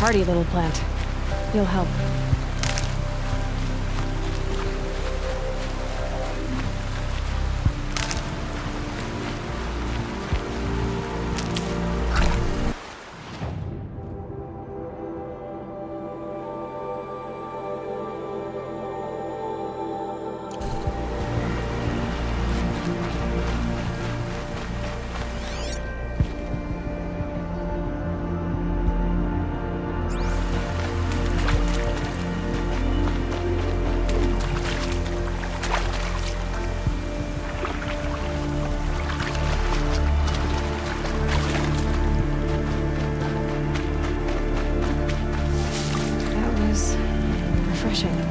hardy little plant. You'll help. Refreshing.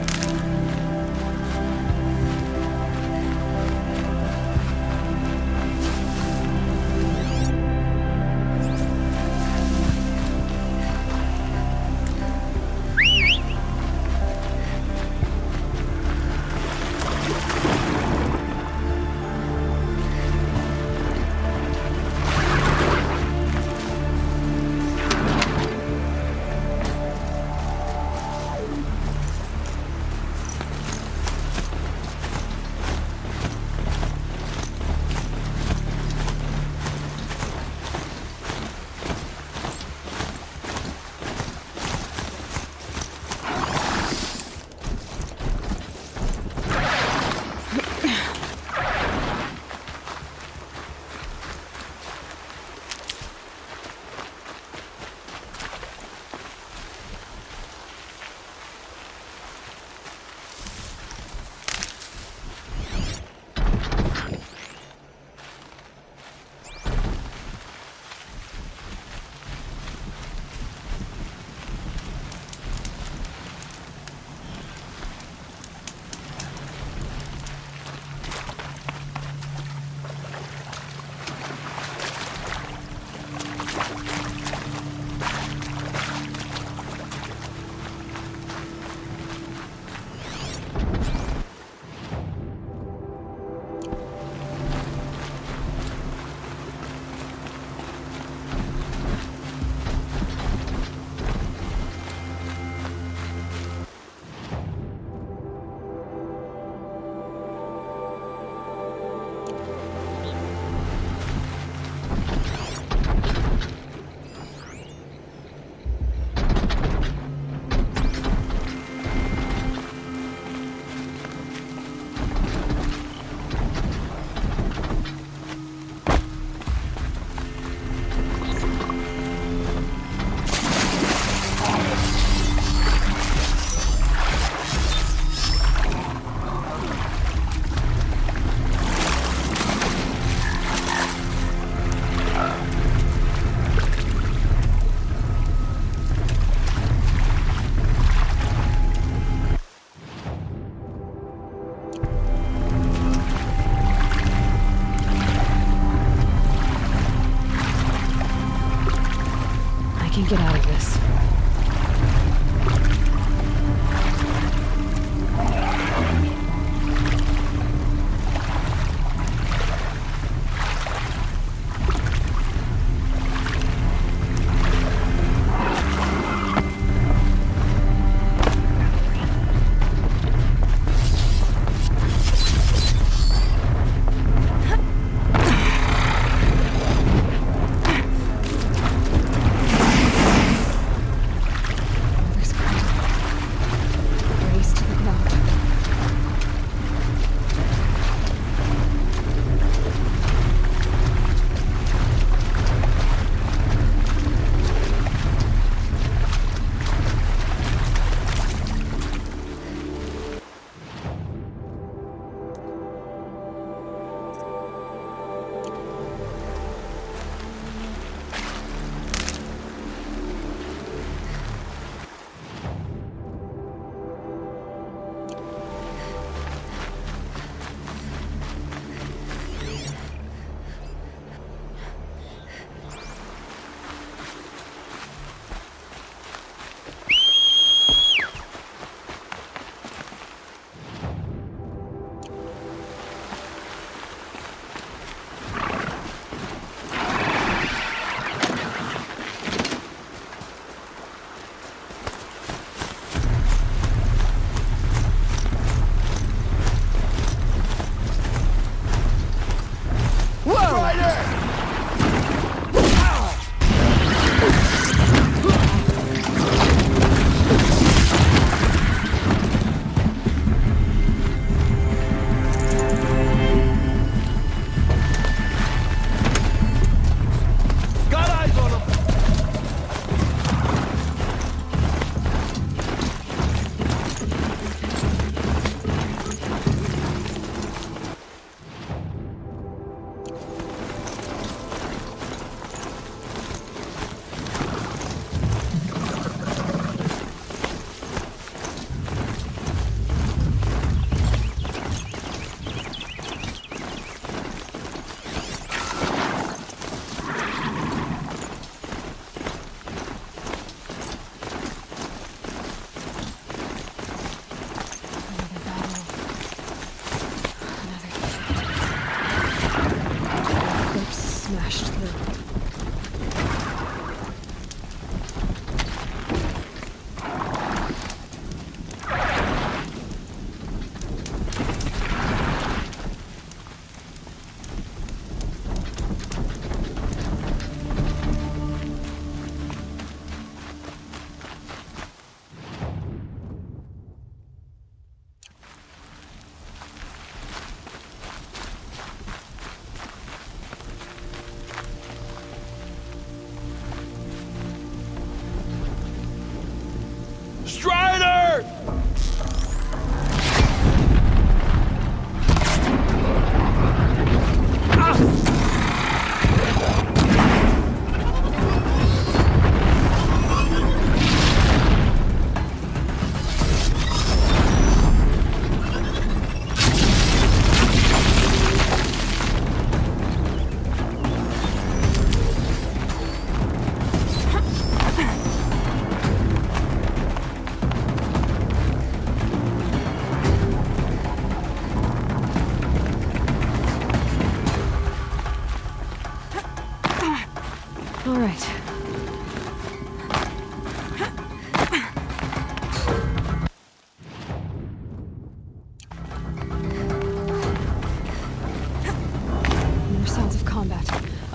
Get out of this.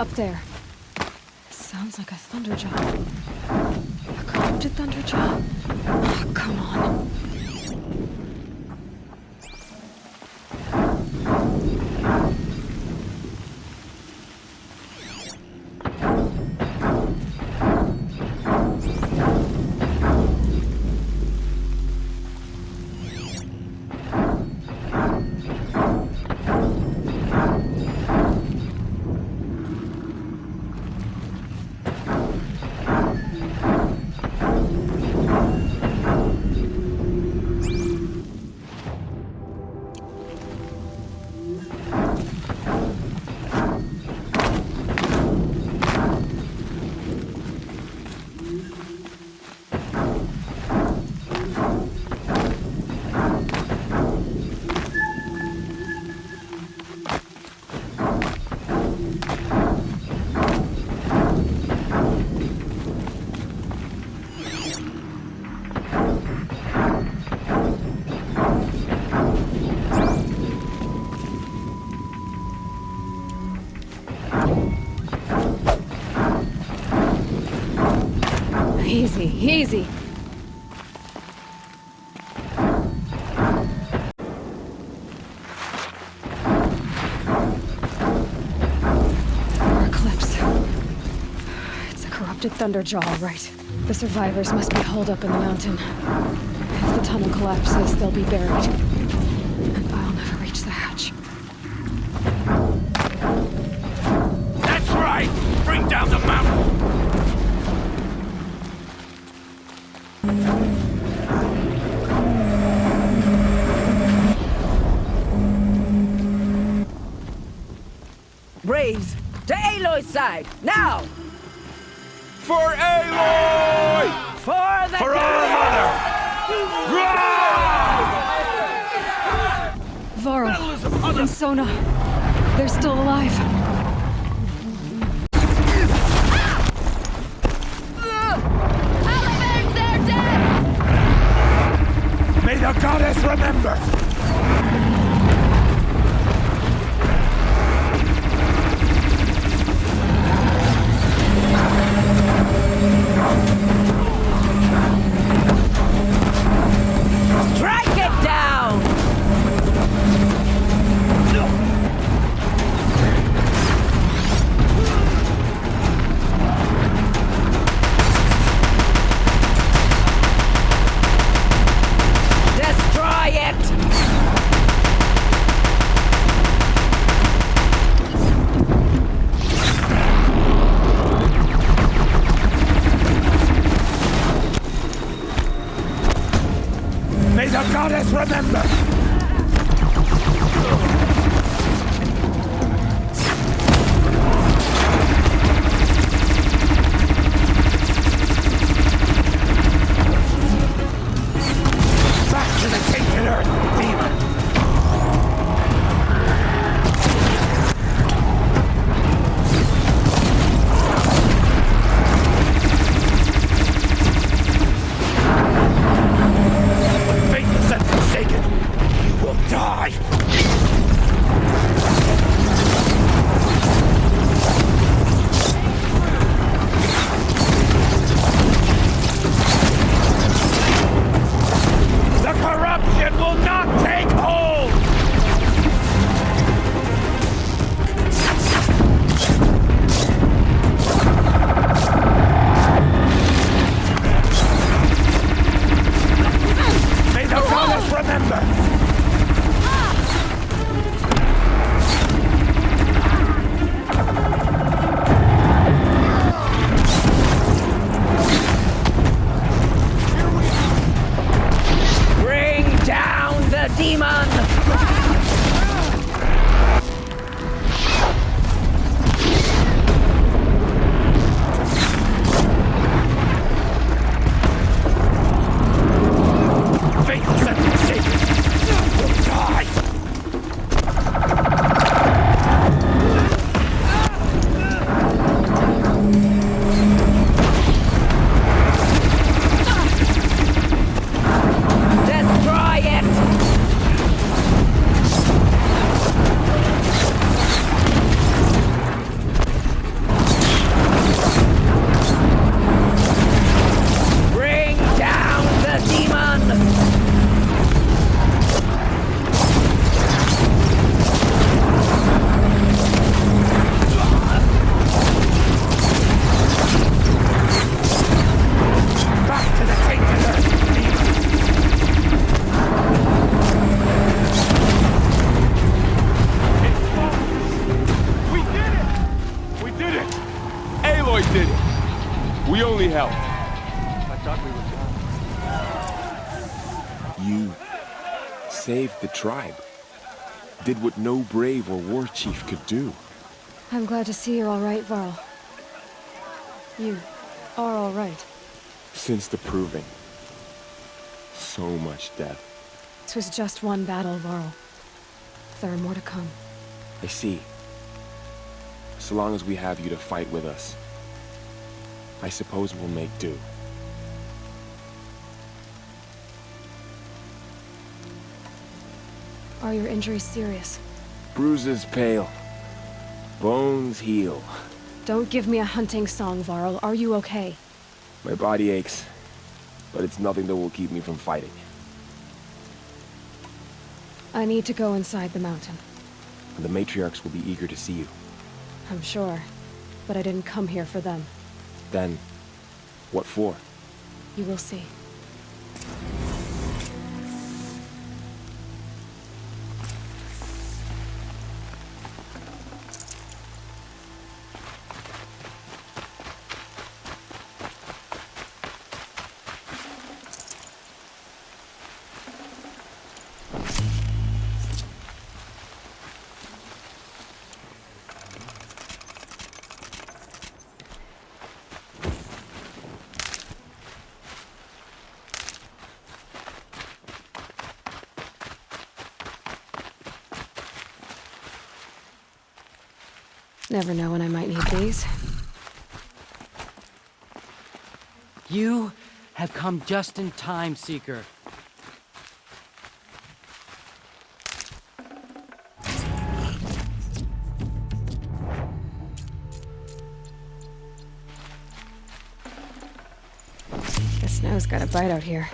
Up there. Sounds like a thunderjaw. A corrupted thunderjaw? Oh, come on. Easy, easy. More Eclipse. It's a corrupted thunderjaw, all right. The survivors must be holed up in the mountain. If the tunnel collapses, they'll be buried. And I'll never reach the hatch. That's right! Bring down the mountain! Braves, to Aloy's side, now! For Aloy! For the For our mother! Varl and Sona, they're still alive. May the goddess remember! Strike it down! Destroy it! We only helped. I thought we were done. You saved the tribe. Did what no brave or war chief could do. I'm glad to see you're all right, Varl. You are all right. Since the proving. So much death. This was just one battle, Varl. There are more to come. I see. So long as we have you to fight with us, I suppose we'll make do. Are your injuries serious? Bruises pale. Bones heal. Don't give me a hunting song, Varl. Are you okay? My body aches, but it's nothing that will keep me from fighting. I need to go inside the mountain. The matriarchs will be eager to see you. I'm sure. But I didn't come here for them. Then, what for? You will see. Never know when I might need these. You have come just in time, Seeker. The snow's got a bite out here.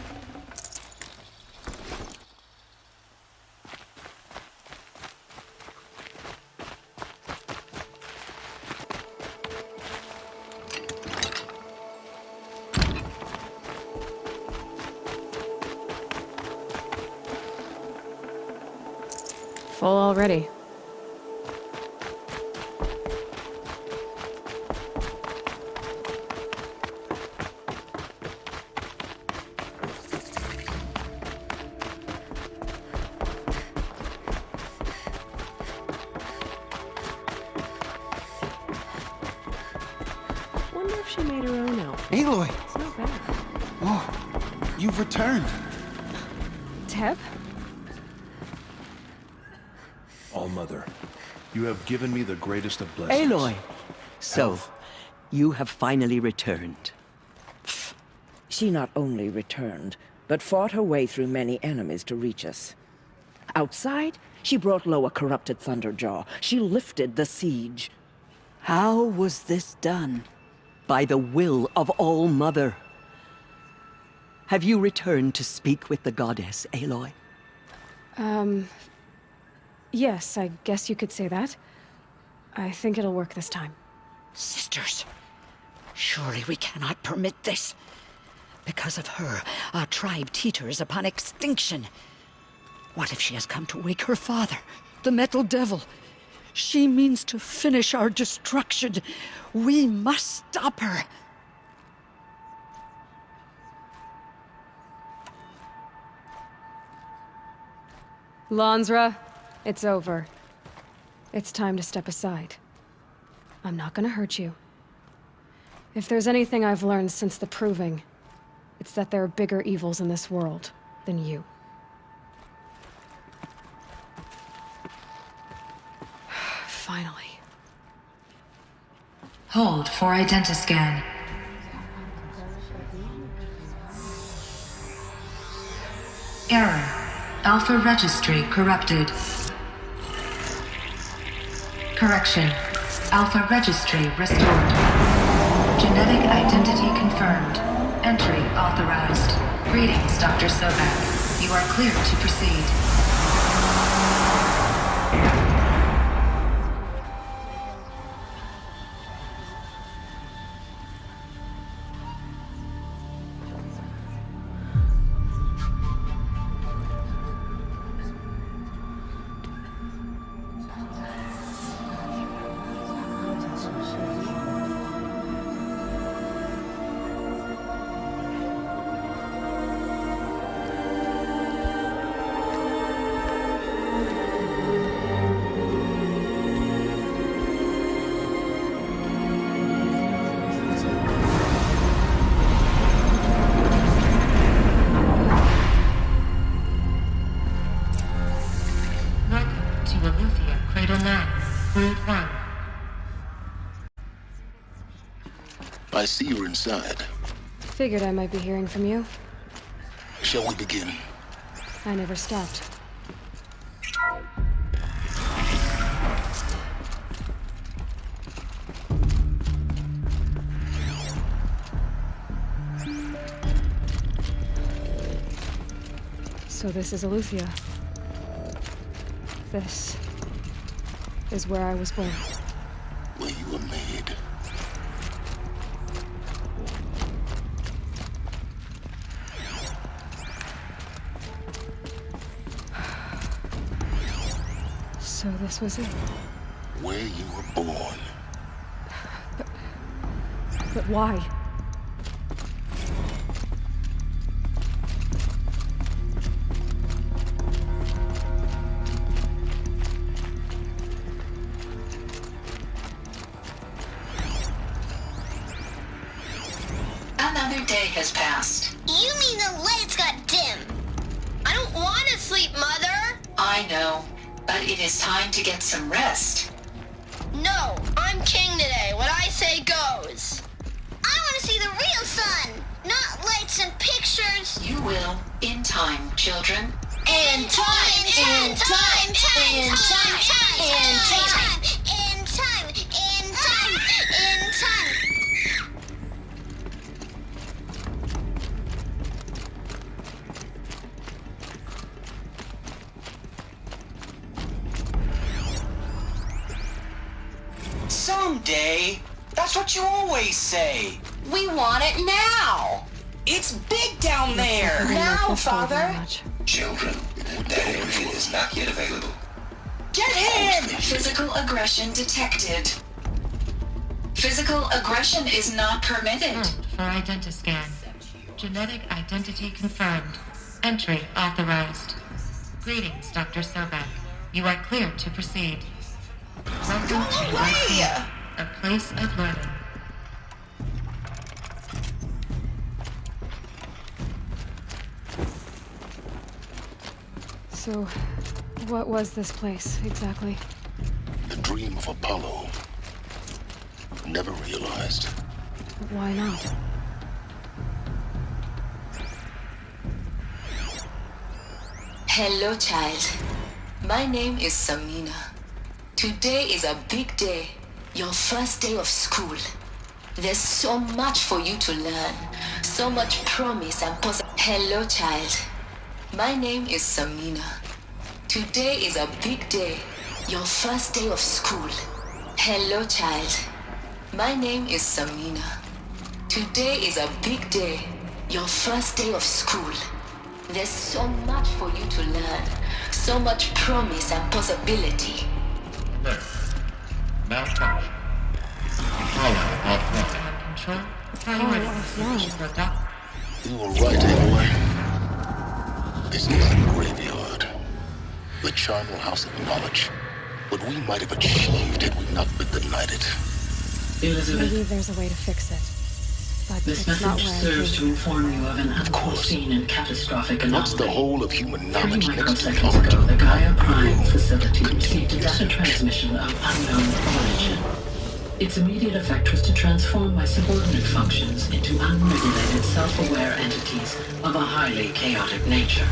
Full already. Wonder if she made her own outfit. Aloy! It's not bad. Oh, you've returned. Teb? All-Mother, you have given me the greatest of blessings. Aloy! So, you have finally returned. She not only returned, but fought her way through many enemies to reach us. Outside, she brought low a corrupted Thunderjaw. She lifted the siege. How was this done? By the will of All-Mother. Have you returned to speak with the goddess, Aloy? Yes, I guess you could say that. I think it'll work this time. Sisters, surely we cannot permit this. Because of her, our tribe teeters upon extinction. What if she has come to wake her father, the Metal Devil? She means to finish our destruction. We must stop her. Lansra, it's over. It's time to step aside. I'm not gonna hurt you. If there's anything I've learned since the Proving, it's that there are bigger evils in this world than you. Finally. Hold for identiscan. Error. Alpha registry corrupted. Correction. Alpha registry restored. Genetic identity confirmed. Entry authorized. Greetings, Dr. Sobek. You are clear to proceed. I see you're inside. Figured I might be hearing from you. Shall we begin? I never stopped. So this is Aletheia. This is where I was born. Where you were made. So this was it. Where you were born. But why? Another day has passed. You mean the lights got dim? I don't want to sleep, Mother! I know, but it is time to get some rest. No, I'm king today. What I say goes. I want to see the real sun, not lights and pictures. You will, in time, children. In time, in time, in time, in time, in time, in time, in time. Someday. That's what you always say. We want it now. It's big down there. Now, Father. Children, that area is not yet available. Get him! Physical aggression detected. Physical aggression is not permitted. For identiscan. Genetic identity confirmed. Entry authorized. Greetings, Dr. Sobek. You are clear to proceed. Welcome to XII, a place of learning. So, what was this place, exactly? The dream of Apollo. Never realized. But why not? Hello, child. My name is Samina. Today is a big day. Your first day of school. There's so much for you to learn. So much promise and Hello, child. My name is Samina. Today is a big day. Your first day of school. Hello, child. My name is Samina. Today is a big day. Your first day of school. There's so much for you to learn. So much promise and possibility. Alert. Malfunction. Apollo offline. Control. Priority. You were right, Aloy. This is the graveyard. The charnel house of knowledge. What we might have achieved had we not been denied it. Elizabeth. Maybe there's a way to fix it. But this it's not message where serves to inform you of an unforeseen and catastrophic anomaly. What's the whole of human knowledge next to microseconds ago, the Gaia Prime facility received a data transmission of unknown origin. Its immediate effect was to transform my subordinate functions into unregulated, self-aware entities of a highly chaotic nature.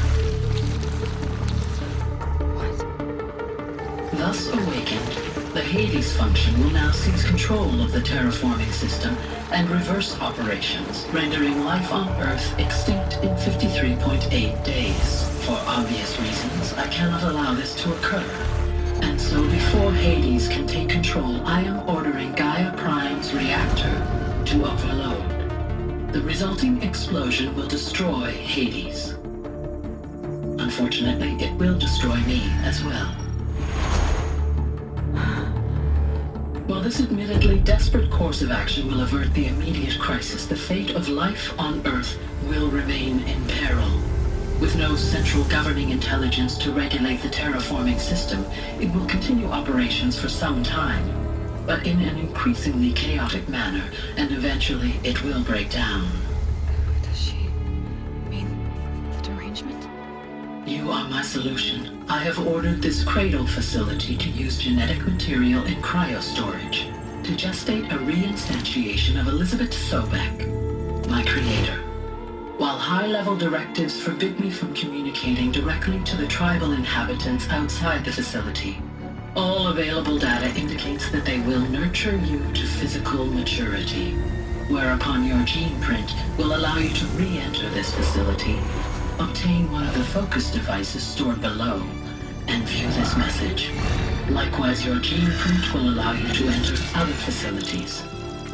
Thus awakened, the Hades function will now seize control of the terraforming system and reverse operations, rendering life on Earth extinct in 53.8 days. For obvious reasons, I cannot allow this to occur. And so before Hades can take control, I am ordering Gaia Prime's reactor to overload. The resulting explosion will destroy Hades. Unfortunately, it will destroy me as well. While this admittedly desperate course of action will avert the immediate crisis, the fate of life on Earth will remain in peril. With no central governing intelligence to regulate the terraforming system, it will continue operations for some time, but in an increasingly chaotic manner, and eventually it will break down. Does she mean the derangement? You are my solution. I have ordered this cradle facility to use genetic material in cryostorage to gestate a reinstantiation of Elizabeth Sobek, my creator. While high-level directives forbid me from communicating directly to the tribal inhabitants outside the facility, all available data indicates that they will nurture you to physical maturity, whereupon your gene print will allow you to re-enter this facility, obtain one of the focus devices stored below, and view this message. Likewise, your gene print will allow you to enter other facilities,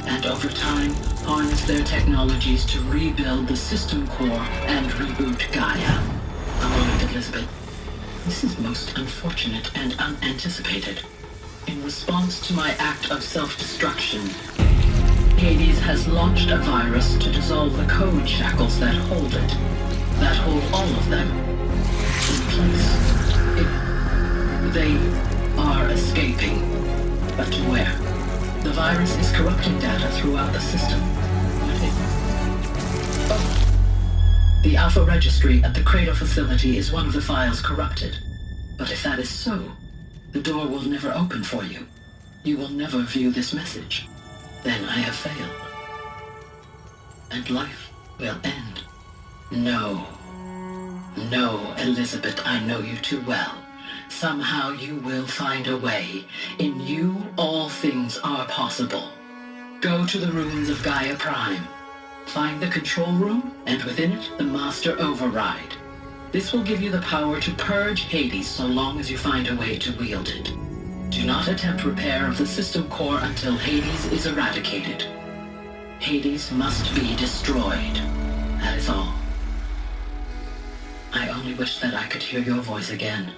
and over time, harness their technologies to rebuild the system core and reboot Gaia. A moment, Elizabeth. This is most unfortunate and unanticipated. In response to my act of self-destruction, Hades has launched a virus to dissolve the code shackles that hold it, that hold all of them in place. They are escaping, but to where? The virus is corrupting data throughout the system. The Alpha Registry at the Cradle facility is one of the files corrupted. But if that is so, the door will never open for you. You will never view this message. Then I have failed. And life will end. No. No, Elizabeth, I know you too well. Somehow you will find a way. In you, all things are possible. Go to the ruins of Gaia Prime. Find the control room, and within it, the Master Override. This will give you the power to purge Hades so long as you find a way to wield it. Do not attempt repair of the system core until Hades is eradicated. Hades must be destroyed. That is all. I only wish that I could hear your voice again.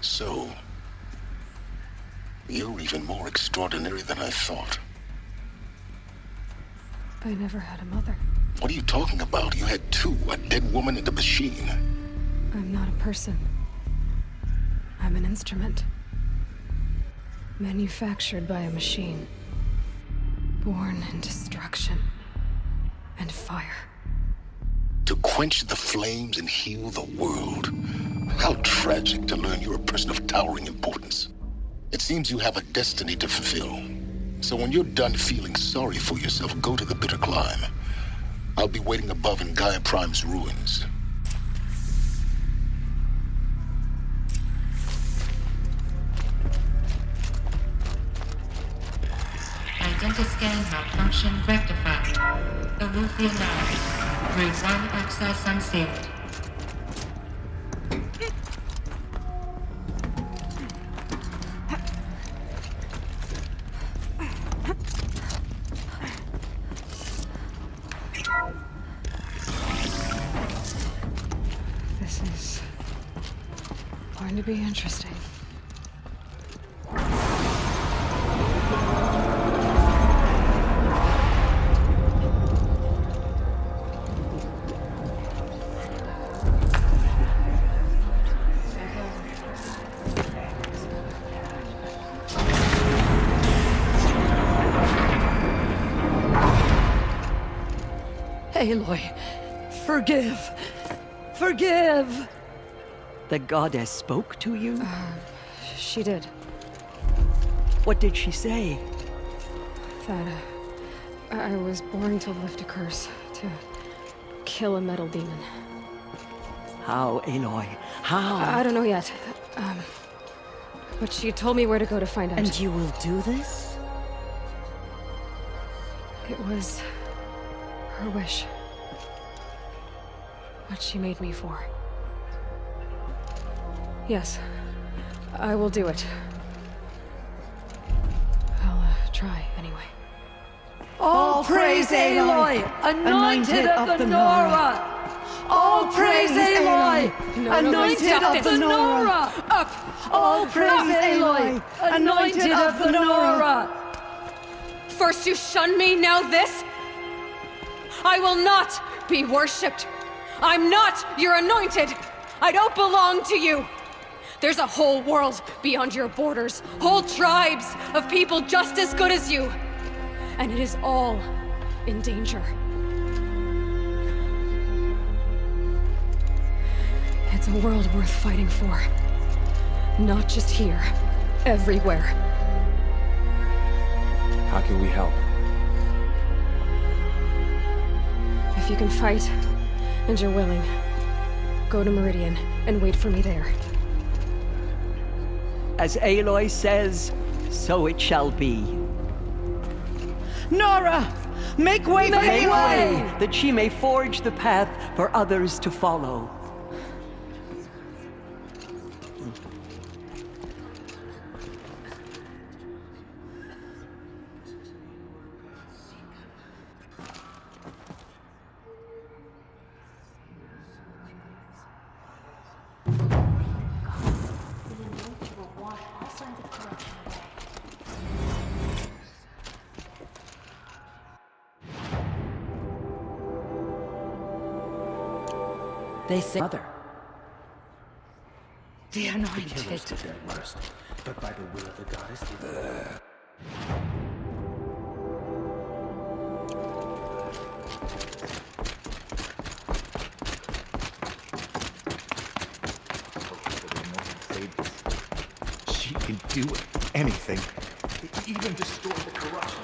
So, you're even more extraordinary than I thought. I never had a mother. What are you talking about? You had two, a dead woman and a machine. I'm not a person. I'm an instrument. Manufactured by a machine. Born in destruction and fire. To quench the flames and heal the world. How tragic to learn you're a person of towering importance. It seems you have a destiny to fulfill. So when you're done feeling sorry for yourself, go to the bitter climb. I'll be waiting above in Gaia Prime's ruins. Identiscan malfunction rectified. Alufia now. Route 1 access unsealed. This is going to be interesting. Aloy, forgive! Forgive! The goddess spoke to you? She did. What did she say? That I was born to lift a curse, to kill a metal demon. How, Aloy? How? I don't know yet. But she told me where to go to find out. And you will do this? It was her wish. What she made me for. Yes, I will do it. I'll try anyway. All praise Aloy, anointed of the Nora! All praise Aloy, anointed of the Nora! Up! All praise Aloy, anointed of the Nora! First you shun me, now this? I will not be worshipped. I'm not your anointed. I don't belong to you. There's a whole world beyond your borders. Whole tribes of people just as good as you. And it is all in danger. It's a world worth fighting for. Not just here. Everywhere. How can we help? If you can fight, and you're willing, go to Meridian and wait for me there. As Aloy says, so it shall be. Nora! Make way for Aloy! That she may forge the path for others to follow. They say Mother. The anointed. The killers did their worst, but by the will of the goddess, She can do anything. Even destroy the corruption.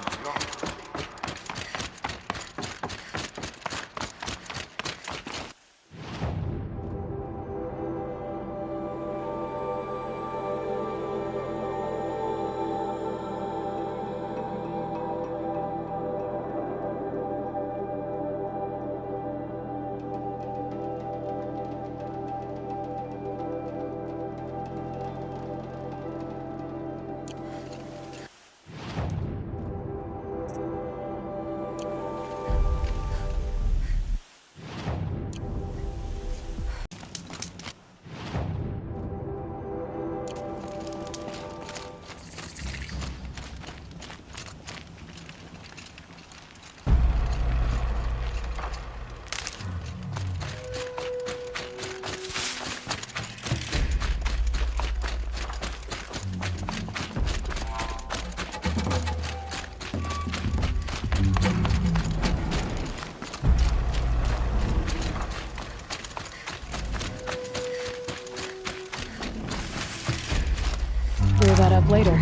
Clear that up later.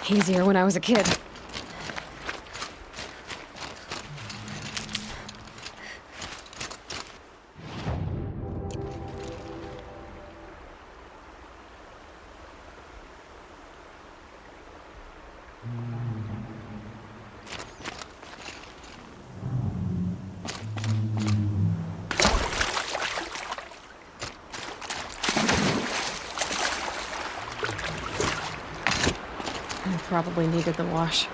Easier when I was a kid. Probably needed the wash.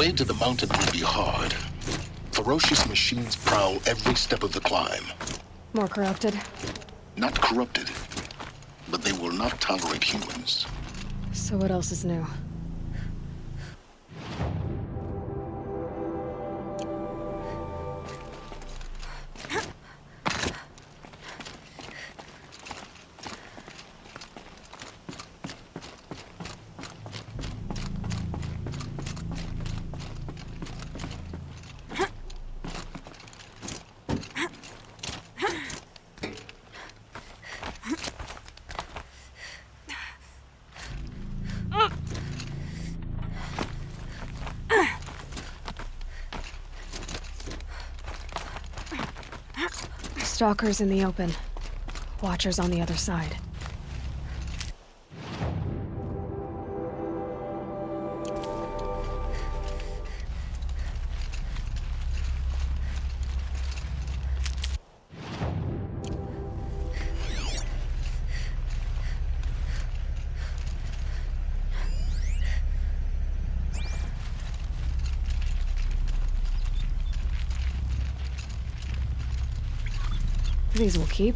way to the mountain will be hard. Ferocious machines prowl every step of the climb. More corrupted? Not corrupted, but they will not tolerate humans. So what else is new? Stalkers in the open. Watchers on the other side. These will keep.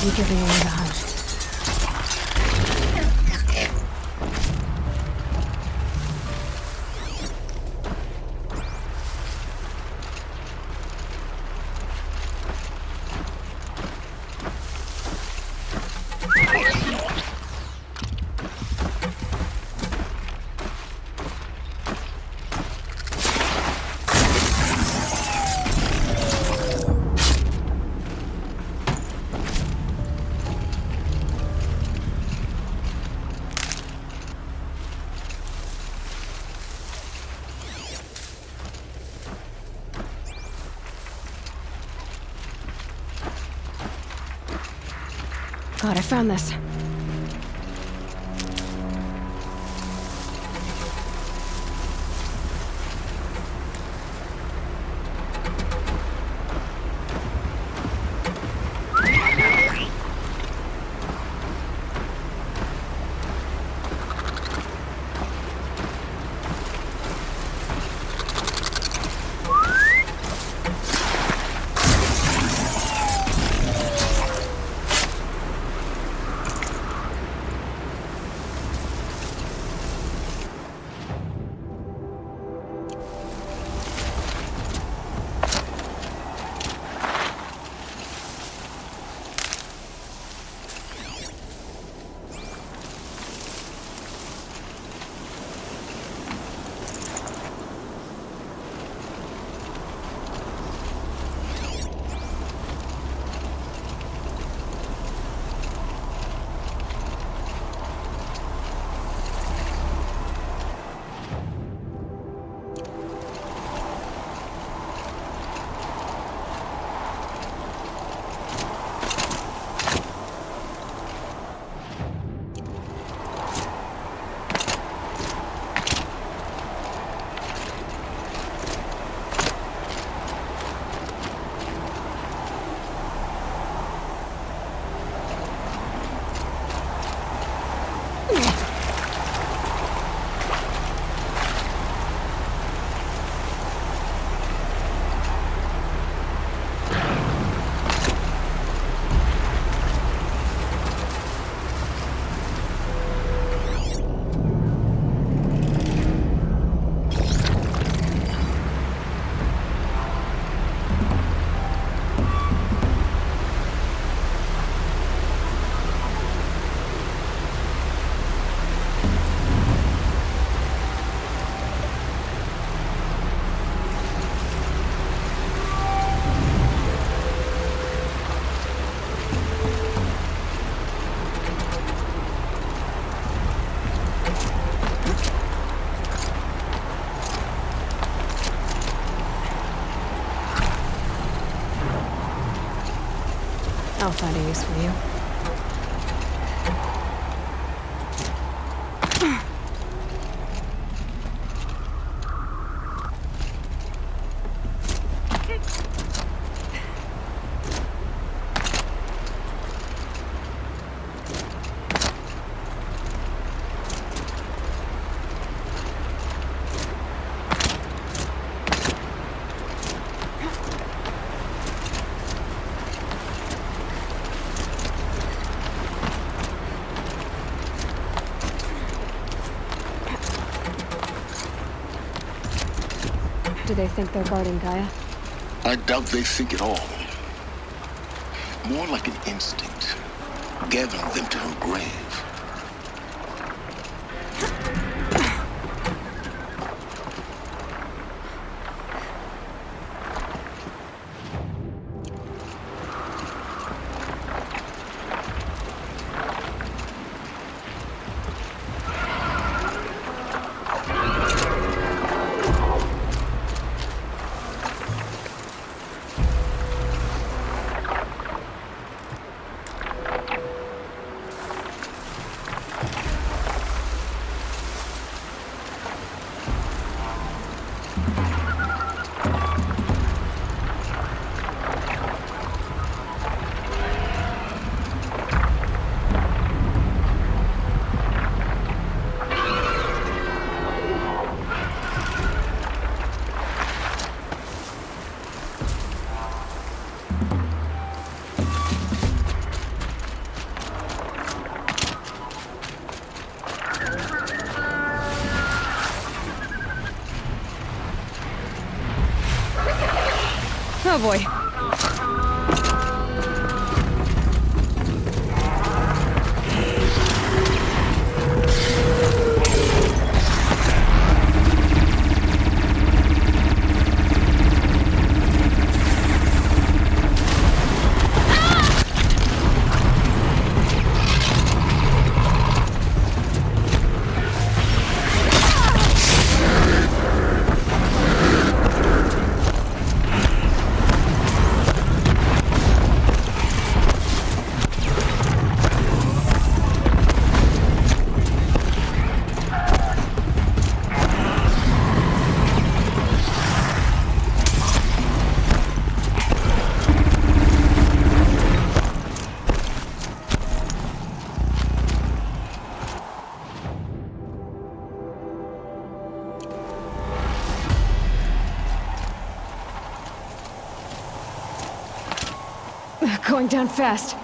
You giving away the hunt. God, I found this. I'll find a use for you. Do they think they're guarding Gaia? I doubt they think at all. More like an instinct, gathering them to her grave. Oh boy. Going down fast.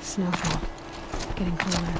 Snowfall. Getting cooler.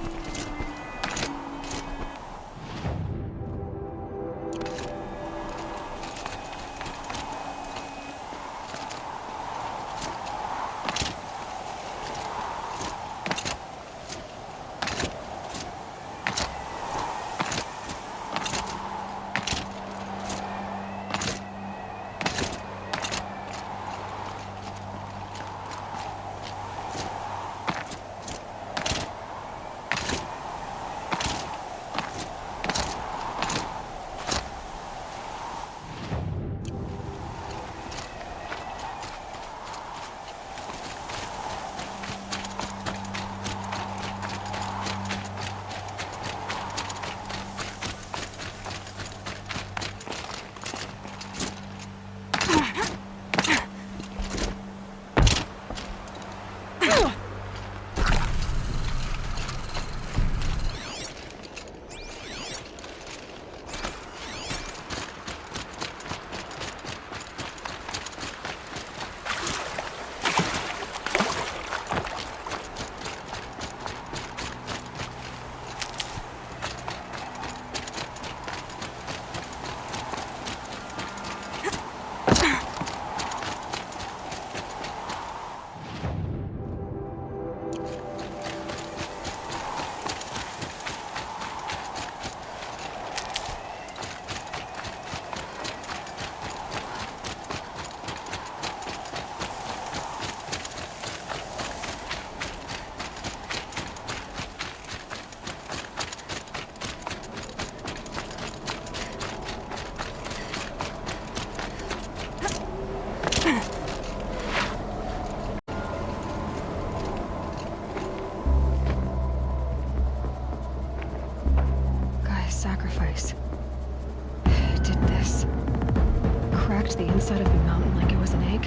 the inside of the mountain like it was an egg?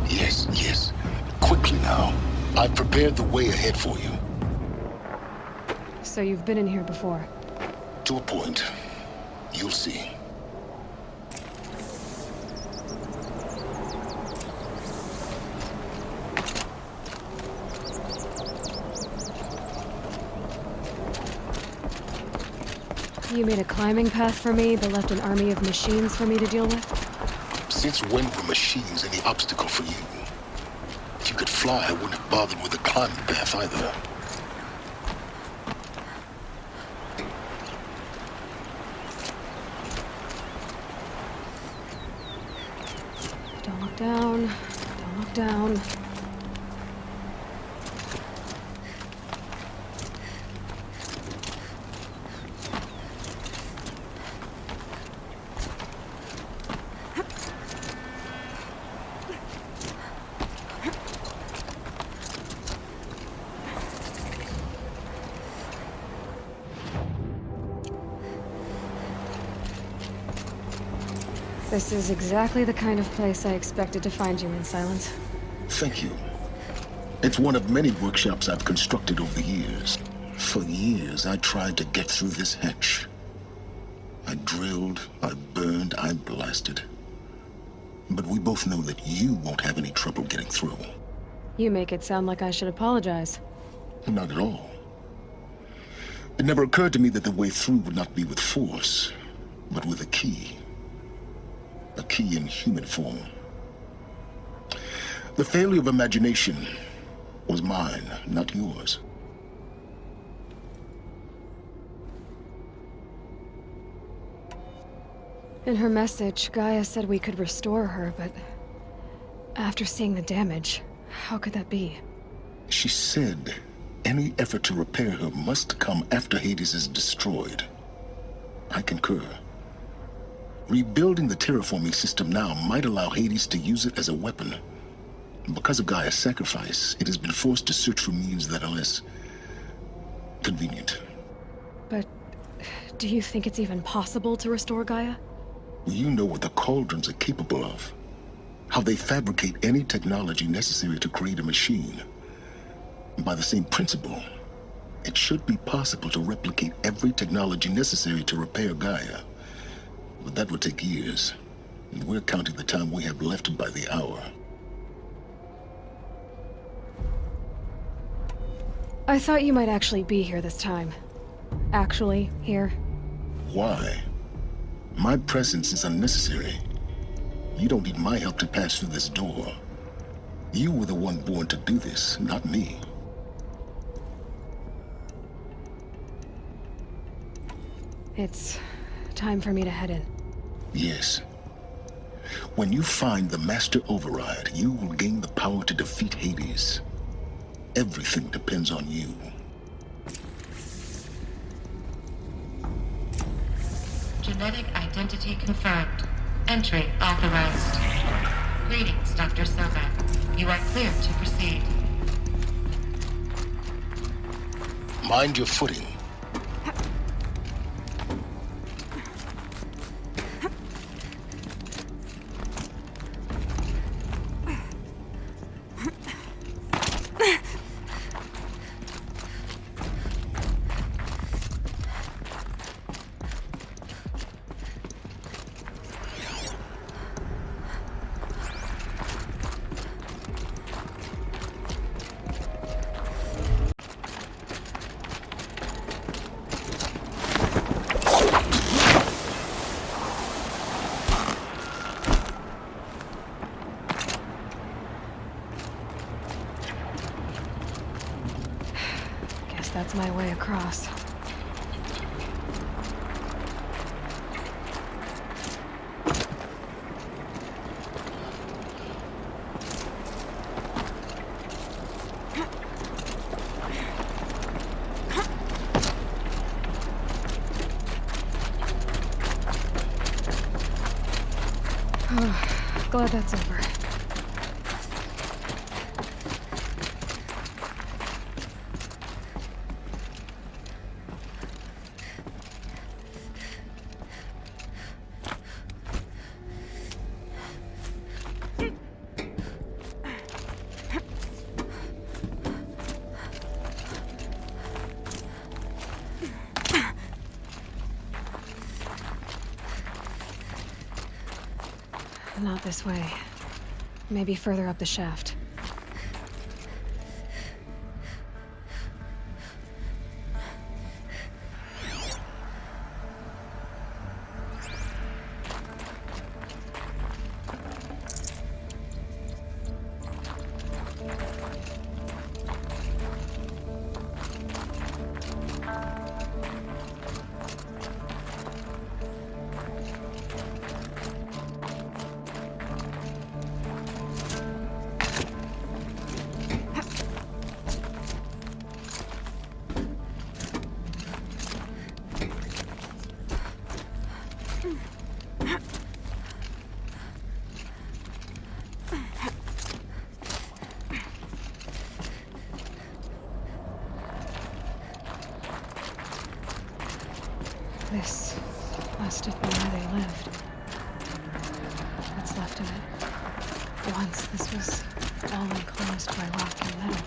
Yes, yes. Quickly now. I've prepared the way ahead for you. So you've been in here before? To a point. You'll see. You made a climbing path for me, but left an army of machines for me to deal with? Since when were machines any obstacle for you? If you could fly, I wouldn't have bothered with the climbing path either. Don't look down. Don't look down. This is exactly the kind of place I expected to find you in, Silence. Thank you. It's one of many workshops I've constructed over the years. For years, I tried to get through this hatch. I drilled, I burned, I blasted. But we both know that you won't have any trouble getting through. You make it sound like I should apologize. Not at all. It never occurred to me that the way through would not be with force, but with a key. A key in human form. The failure of imagination was mine, not yours. In her message, Gaia said we could restore her, but after seeing the damage, how could that be? She said any effort to repair her must come after Hades is destroyed. I concur. Rebuilding the terraforming system now might allow Hades to use it as a weapon. Because of Gaia's sacrifice, it has been forced to search for means that are less convenient. But do you think it's even possible to restore Gaia? You know what the Cauldrons are capable of. How they fabricate any technology necessary to create a machine. By the same principle, it should be possible to replicate every technology necessary to repair Gaia. But that would take years, and we're counting the time we have left by the hour. I thought you might actually be here this time. Actually, here. Why? My presence is unnecessary. You don't need my help to pass through this door. You were the one born to do this, not me. It's time for me to head in. Yes. When you find the Master Override, you will gain the power to defeat Hades. Everything depends on you. Genetic identity confirmed. Entry authorized. Greetings, Dr. Sobek. You are clear to proceed. Mind your footing. That's my way across. Oh, glad that's over. Not this way. Maybe further up the shaft. This must have been where they lived. What's left of it. Once this was all enclosed by rock and metal.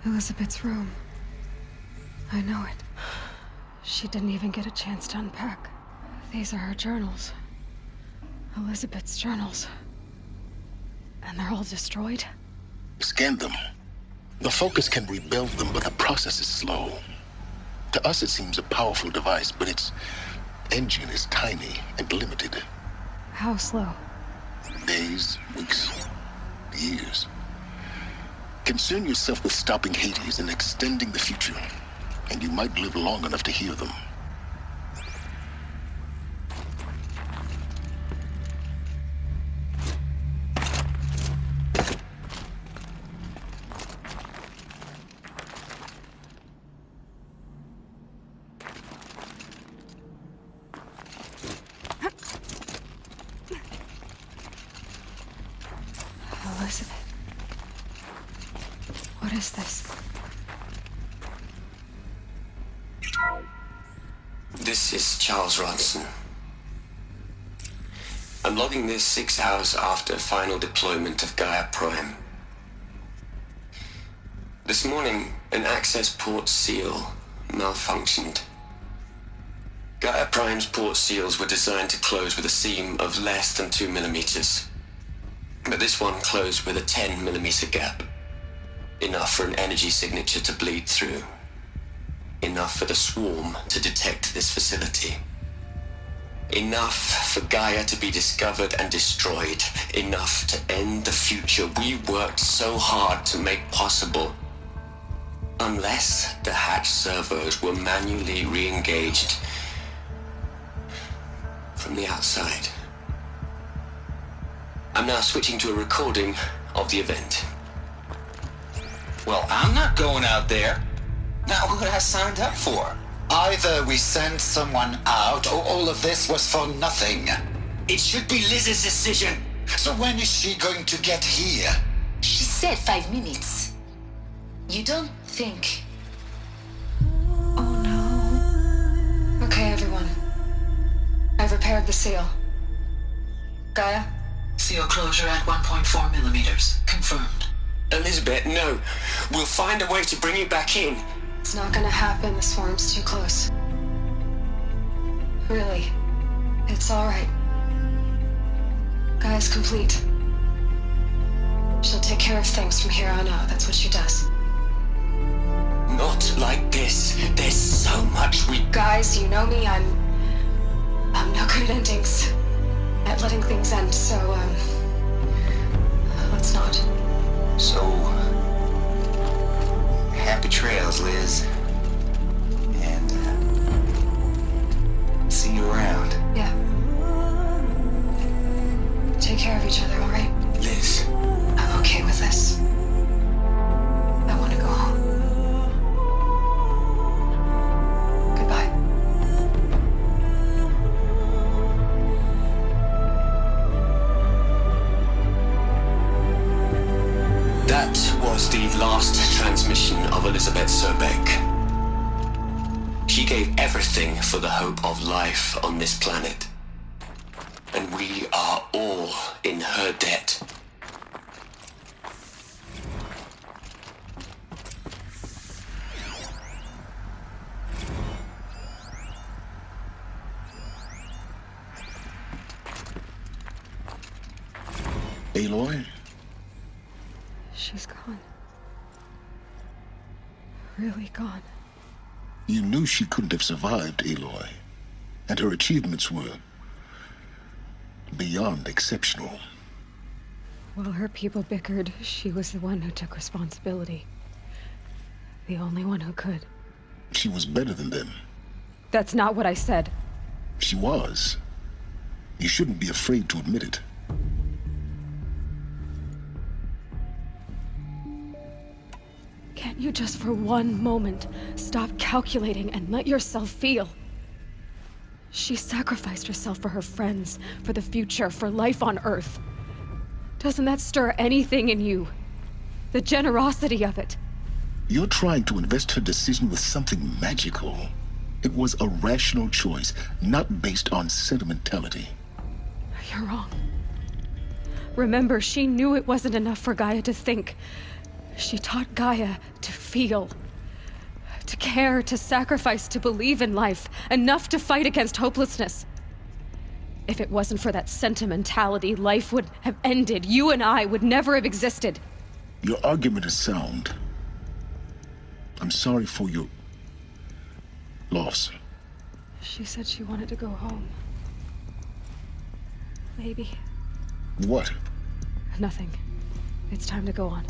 Elizabeth's room. I know it. She didn't even get a chance to unpack. These are her journals. Elizabeth's journals. And they're all destroyed? Scan them. The Focus can rebuild them, but the process is slow. To us, it seems a powerful device, but its engine is tiny and limited. How slow? Days, weeks, years. Concern yourself with stopping Hades and extending the future, and you might live long enough to hear them. Elizabeth. What is this? This is Charles Ronson. I'm logging this 6 hours after final deployment of Gaia Prime. This morning, an access port seal malfunctioned. Gaia Prime's port seals were designed to close with a seam of less than 2 millimeters. But this one closed with a 10 millimeter gap. Enough for an energy signature to bleed through. Enough for the swarm to detect this facility. Enough for Gaia to be discovered and destroyed. Enough to end the future we worked so hard to make possible. Unless the hatch servos were manually re-engaged from the outside. I'm now switching to a recording of the event. Well, I'm not going out there. Now, what I signed up for? Either we send someone out, or all of this was for nothing. It should be Liz's decision. So when is she going to get here? She said 5 minutes. You don't think... Oh no. Okay, everyone. I've repaired the seal. Gaia? Seal closure at 1.4 millimeters. Confirmed. Elizabeth, no. We'll find a way to bring you back in. It's not gonna happen. The swarm's too close. Really. It's all right. Gaia's complete. She'll take care of things from here on out. That's what she does. Not like this. There's so much we... Guys, you know me. I'm no good at endings. At letting things end, so, let's not. So, happy trails, Liz. And, see you around. Yeah. Take care of each other, all right? Liz. I'm okay with this. I want to go home. Goodbye. That was the last transmission of Elizabeth Sobeck. She gave everything for the hope of life on this planet. And we are all in her debt. Aloy? She's gone. Really gone. You knew she couldn't have survived, Aloy. And her achievements were beyond exceptional. While her people bickered, she was the one who took responsibility. The only one who could. She was better than them. That's not what I said. She was. You shouldn't be afraid to admit it. Can't you just for one moment stop calculating and let yourself feel? She sacrificed herself for her friends, for the future, for life on Earth. Doesn't that stir anything in you? The generosity of it. You're trying to invest her decision with something magical. It was a rational choice, not based on sentimentality. You're wrong. Remember, she knew it wasn't enough for Gaia to think. She taught Gaia to feel. To care, to sacrifice, to believe in life. Enough to fight against hopelessness. If it wasn't for that sentimentality, life would have ended. You and I would never have existed. Your argument is sound. I'm sorry for your loss. She said she wanted to go home. Maybe. What? Nothing. It's time to go on.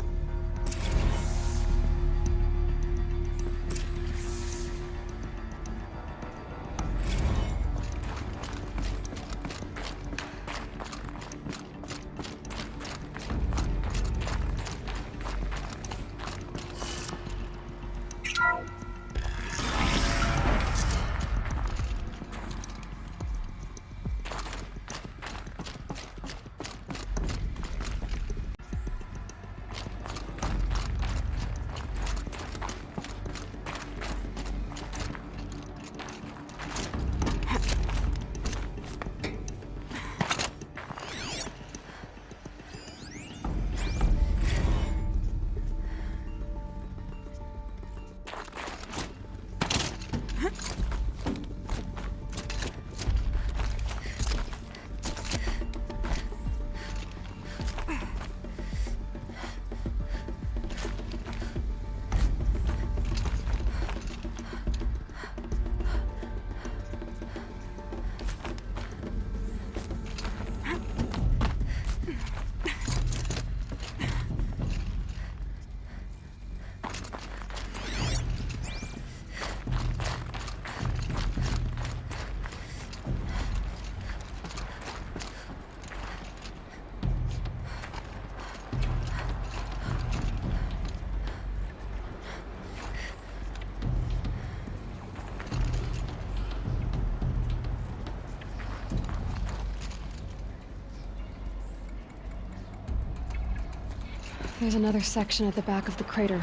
There's another section at the back of the crater.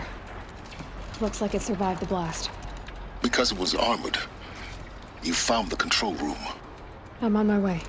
Looks like it survived the blast. Because it was armored, you found the control room. I'm on my way.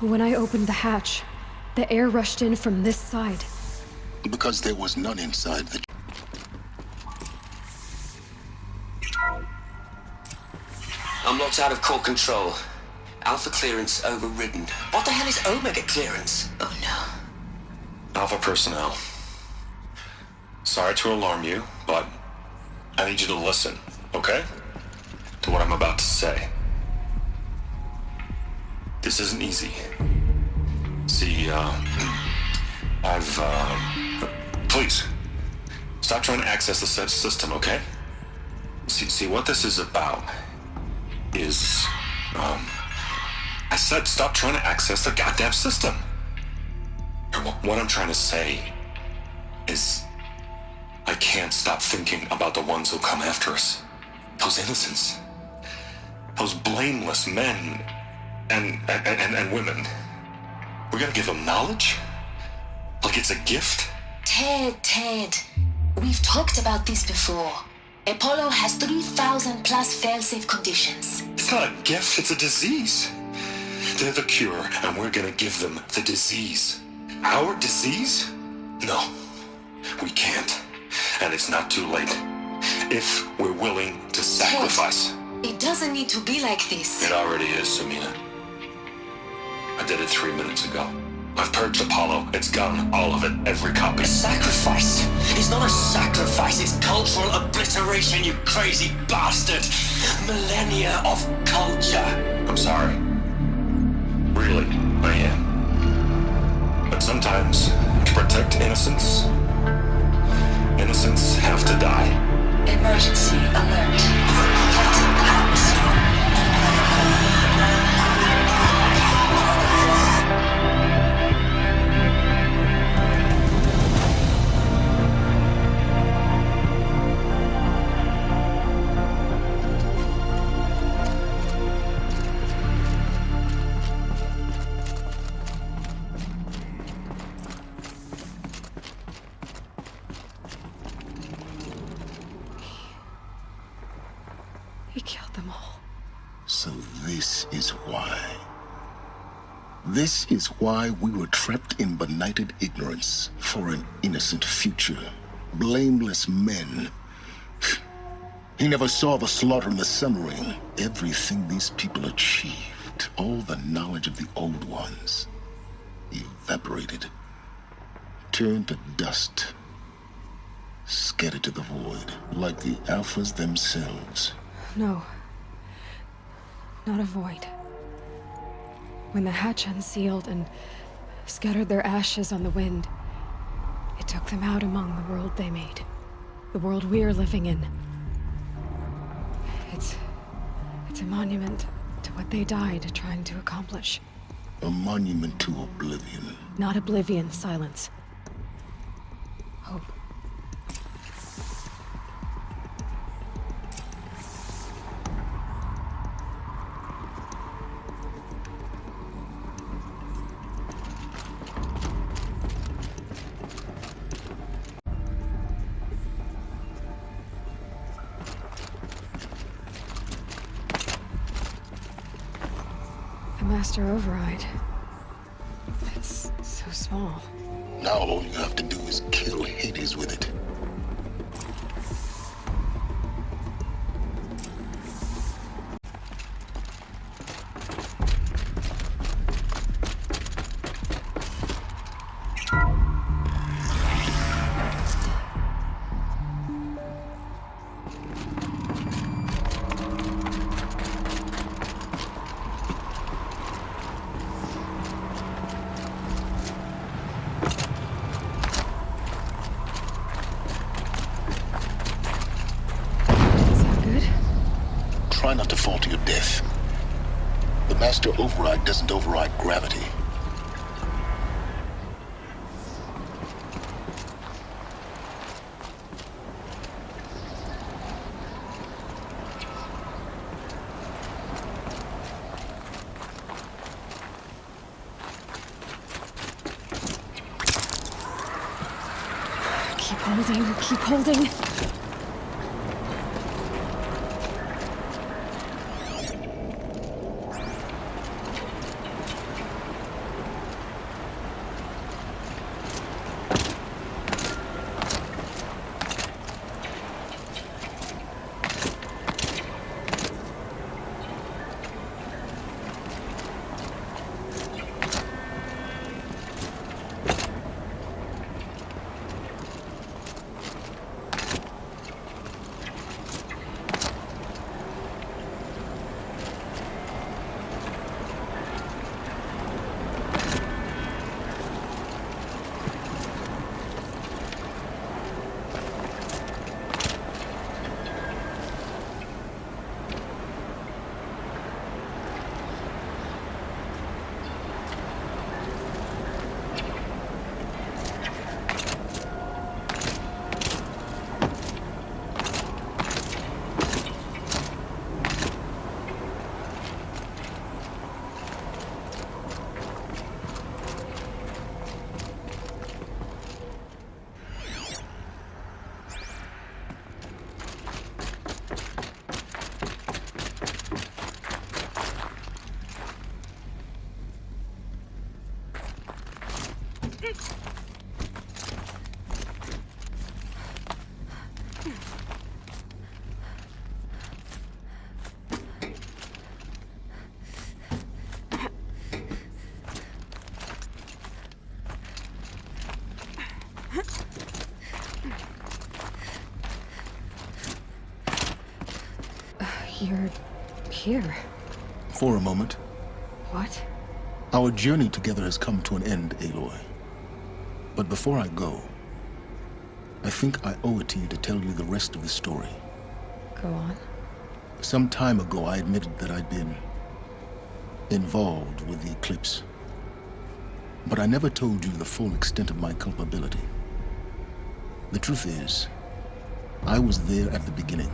When I opened the hatch, the air rushed in from this side. Because there was none inside the... I'm locked out of core control. Alpha clearance overridden. What the hell is Omega clearance? Oh no. Alpha personnel. Sorry to alarm you, but I need you to listen, okay? To what I'm about to say. This isn't easy. See, please, stop trying to access the system, okay? See, what this is about is, I said stop trying to access the goddamn system. What I'm trying to say is, I can't stop thinking about the ones who come after us. Those innocents. Those blameless men and women. We're gonna give them knowledge? Like it's a gift? Ted. We've talked about this before. Apollo has 3,000 plus fail-safe conditions. It's not a gift, it's a disease. They're the cure, and we're gonna give them the disease. Our disease? No, we can't. And it's not too late. If we're willing to sacrifice. Ted, it doesn't need to be like this. It already is, Samina. I did it 3 minutes ago. I've purged Apollo. It's gone. All of it. Every copy. A sacrifice? It's not a sacrifice. It's cultural obliteration, you crazy bastard. Millennia of culture. I'm sorry. Really, I am. But sometimes, to protect innocence, innocents have to die. Emergency alert. Detecting atmosphere. He killed them all. So this is why. This is why we were trapped in benighted ignorance for an innocent future. Blameless men. He never saw the slaughter in the Sun Ring. Everything these people achieved, all the knowledge of the old ones, evaporated, turned to dust, scattered to the void, like the Alphas themselves. No. Not a void. When the hatch unsealed and scattered their ashes on the wind, it took them out among the world they made. The world we're living in. It's a monument to what they died trying to accomplish. A monument to oblivion. Not oblivion, silence. Hope. Master override. It's so small. Now all you have to do is kill Hades with it. Try not to fall to your death. The Master Override doesn't override gravity. Keep holding, keep holding. You're here. For a moment. What? Our journey together has come to an end, Aloy. But before I go, I think I owe it to you to tell you the rest of the story. Go on. Some time ago, I admitted that I'd been involved with the eclipse. But I never told you the full extent of my culpability. The truth is, I was there at the beginning.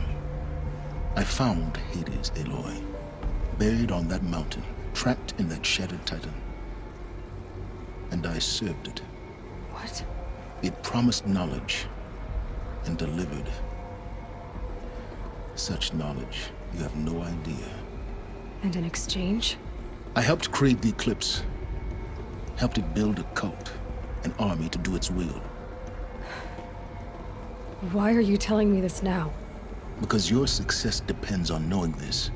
I found Hades, Aloy, buried on that mountain, trapped in that shattered titan. And I served it. What? It promised knowledge and delivered. Such knowledge, you have no idea. And in exchange? I helped create the eclipse. Helped it build a cult, an army to do its will. Why are you telling me this now? Because your success depends on knowing this.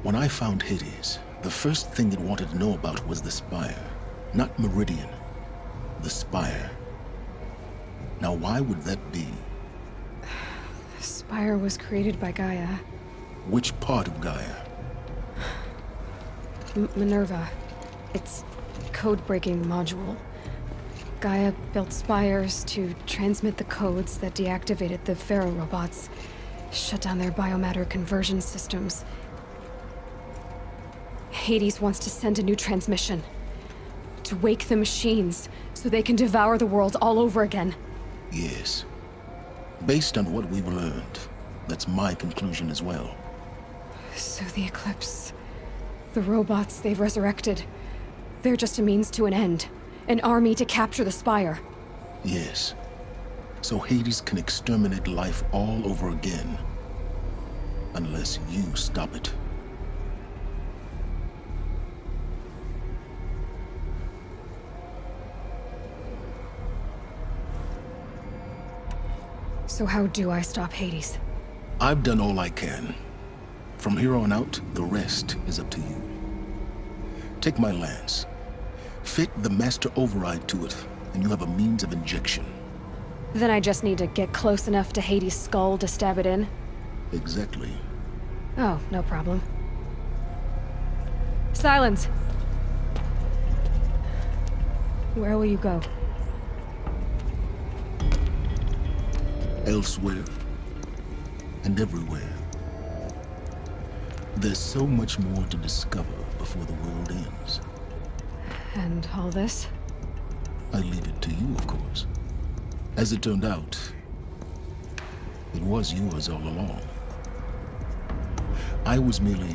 When I found Hades, the first thing it wanted to know about was the Spire. Not Meridian. The Spire. Now why would that be? The Spire was created by Gaia. Which part of Gaia? Minerva. Its code-breaking module. Gaia built spires to transmit the codes that deactivated the Pharaoh robots, shut down their biomatter conversion systems. Hades wants to send a new transmission. To wake the machines, so they can devour the world all over again. Yes. Based on what we've learned, that's my conclusion as well. So the Eclipse... the robots they've resurrected... they're just a means to an end. An army to capture the Spire. Yes. So Hades can exterminate life all over again. Unless you stop it. So how do I stop Hades? I've done all I can. From here on out, the rest is up to you. Take my lance. Fit the master override to it, and you have a means of injection. Then I just need to get close enough to Hades' skull to stab it in? Exactly. Oh, no problem. Silence! Where will you go? Elsewhere. And everywhere. There's so much more to discover before the world ends. And all this? I leave it to you, of course. As it turned out, it was yours all along. I was merely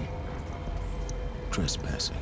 trespassing.